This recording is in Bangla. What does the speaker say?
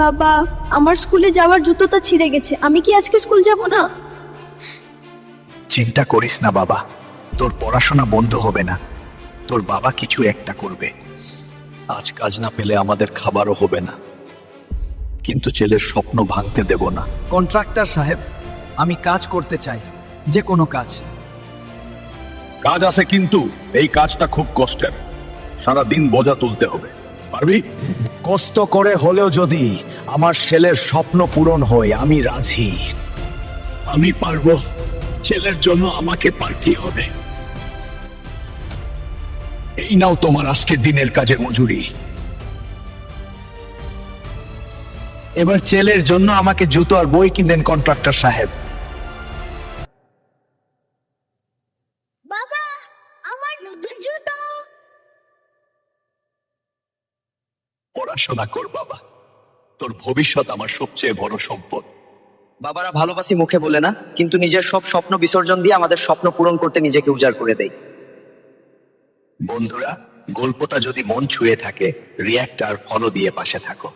বাবা, আমার স্কুলে যাওয়ার জুতোটা ছিঁড়ে গেছে, আমি কি আজকে স্কুল যাব না? চিন্তা করিস না বাবা, তোর পড়াশোনা বন্ধ হবে না। তোর বাবা কিছু একটা করবে। আজ কাজ না পেলে আমাদের খাবারও হবে না, কিন্তু ছেলের স্বপ্ন ভাঙতে দেব না। কন্ট্রাক্টর সাহেব, আমি কাজ করতে চাই, যে কোনো কাজ। কাজ আছে, কিন্তু এই কাজটা খুব কষ্টের। সারা দিন বোঝা তুলতে হবে, পারবি? কষ্ট করে হলেও যদি আমার ছেলের স্বপ্ন পূরণ হয় আমি রাজি। আমি পারবো, ছেলের জন্য আমাকে পারতেই হবে। এই নাও তোমার আজকের দিনের কাজের মজুরি। এবার ছেলের জন্য আমাকে জুতো আর বই কিনেন কন্ট্রাক্টর সাহেব। বাবা, আমার নতুন জুতো। পড়াশোনা কর বাবা, তোর ভবিষ্যৎ আমার সবচেয়ে বড় সম্পদ। বাবারা ভালোবাসি মুখে বলে না, কিন্তু নিজের সব স্বপ্ন বিসর্জন দিয়ে আমাদের স্বপ্ন পূরণ করতে নিজেকে উজাড় করে দেয়। বন্ধুরা, গল্পটা যদি মন ছুঁয়ে থাকে, রিঅ্যাক্ট আর ফলো দিয়ে পাশে থাকো।